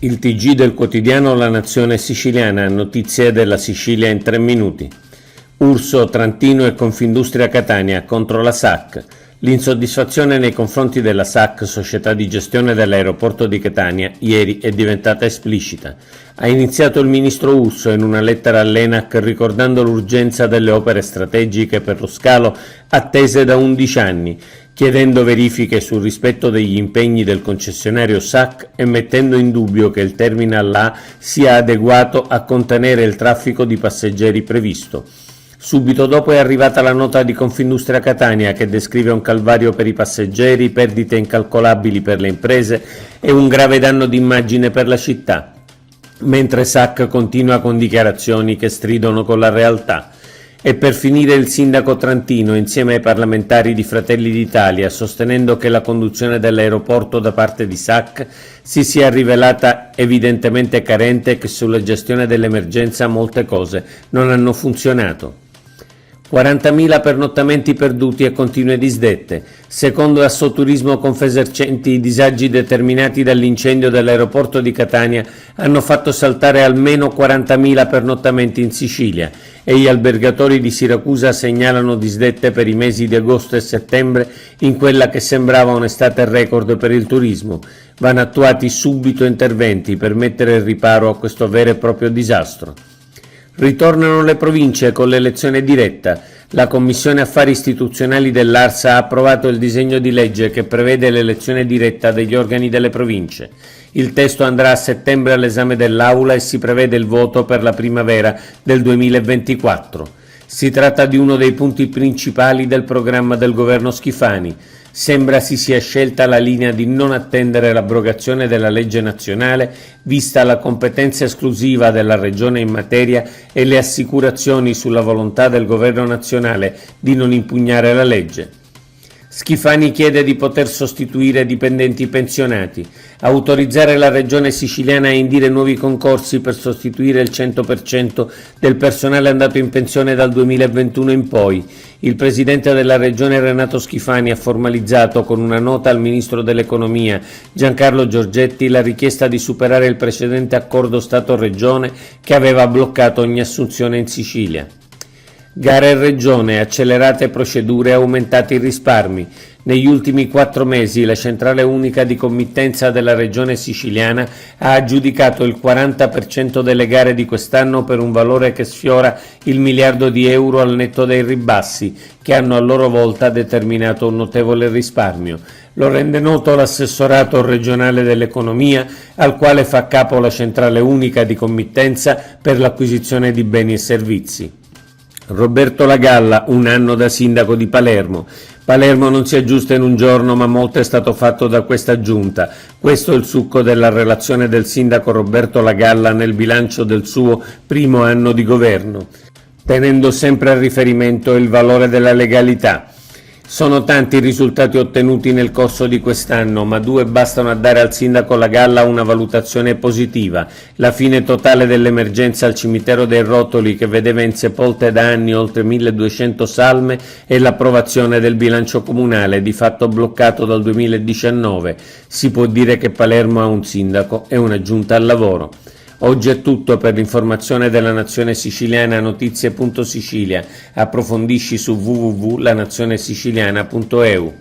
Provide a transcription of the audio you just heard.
Il TG del quotidiano La Nazione Siciliana, notizie della Sicilia in 3 minuti. Urso, Trantino e Confindustria Catania contro la SAC. L'insoddisfazione nei confronti della SAC, società di gestione dell'aeroporto di Catania, ieri è diventata esplicita. Ha iniziato il ministro Urso in una lettera all'ENAC ricordando l'urgenza delle opere strategiche per lo scalo attese da 11 anni, chiedendo verifiche sul rispetto degli impegni del concessionario SAC e mettendo in dubbio che il Terminal A sia adeguato a contenere il traffico di passeggeri previsto. Subito dopo è arrivata la nota di Confindustria Catania che descrive un calvario per i passeggeri, perdite incalcolabili per le imprese e un grave danno d'immagine per la città, mentre SAC continua con dichiarazioni che stridono con la realtà. E per finire il sindaco Trantino insieme ai parlamentari di Fratelli d'Italia, sostenendo che la conduzione dell'aeroporto da parte di SAC si sia rivelata evidentemente carente e che sulla gestione dell'emergenza molte cose non hanno funzionato. 40.000 pernottamenti perduti e continue disdette. Secondo Assoturismo Confesercenti, i disagi determinati dall'incendio dell'aeroporto di Catania hanno fatto saltare almeno 40.000 pernottamenti in Sicilia e gli albergatori di Siracusa segnalano disdette per i mesi di agosto e settembre in quella che sembrava un'estate record per il turismo. Vanno attuati subito interventi per mettere il riparo a questo vero e proprio disastro. Ritornano le province con l'elezione diretta. La Commissione Affari Istituzionali dell'ARS ha approvato il disegno di legge che prevede l'elezione diretta degli organi delle province. Il testo andrà a settembre all'esame dell'Aula e si prevede il voto per la primavera del 2024. Si tratta di uno dei punti principali del programma del governo Schifani. Sembra si sia scelta la linea di non attendere l'abrogazione della legge nazionale, vista la competenza esclusiva della Regione in materia e le assicurazioni sulla volontà del governo nazionale di non impugnare la legge. Schifani chiede di poter sostituire dipendenti pensionati, autorizzare la Regione siciliana a indire nuovi concorsi per sostituire il 100% del personale andato in pensione dal 2021 in poi. Il presidente della Regione Renato Schifani ha formalizzato con una nota al ministro dell'Economia Giancarlo Giorgetti la richiesta di superare il precedente accordo Stato-Regione che aveva bloccato ogni assunzione in Sicilia. Gare in Regione, accelerate procedure, aumentati i risparmi. Negli ultimi 4 mesi la Centrale Unica di Committenza della Regione Siciliana ha aggiudicato il 40% delle gare di quest'anno per un valore che sfiora il €1 miliardo al netto dei ribassi, che hanno a loro volta determinato un notevole risparmio. Lo rende noto l'assessorato regionale dell'economia, al quale fa capo la Centrale Unica di Committenza per l'acquisizione di beni e servizi. Roberto Lagalla, 1 anno da sindaco di Palermo. Palermo non si aggiusta in un giorno, ma molto è stato fatto da questa giunta. Questo è il succo della relazione del sindaco Roberto Lagalla nel bilancio del suo primo anno di governo, tenendo sempre a riferimento il valore della legalità. Sono tanti i risultati ottenuti nel corso di quest'anno, ma 2 bastano a dare al sindaco Lagalla una valutazione positiva. La fine totale dell'emergenza al cimitero dei Rotoli, che vedeva insepolte da anni oltre 1200 salme, e l'approvazione del bilancio comunale, di fatto bloccato dal 2019. Si può dire che Palermo ha un sindaco e una giunta al lavoro. Oggi è tutto. Per l'informazione della Nazione Siciliana, notizie.sicilia. Approfondisci su www.lanazionesiciliana.eu.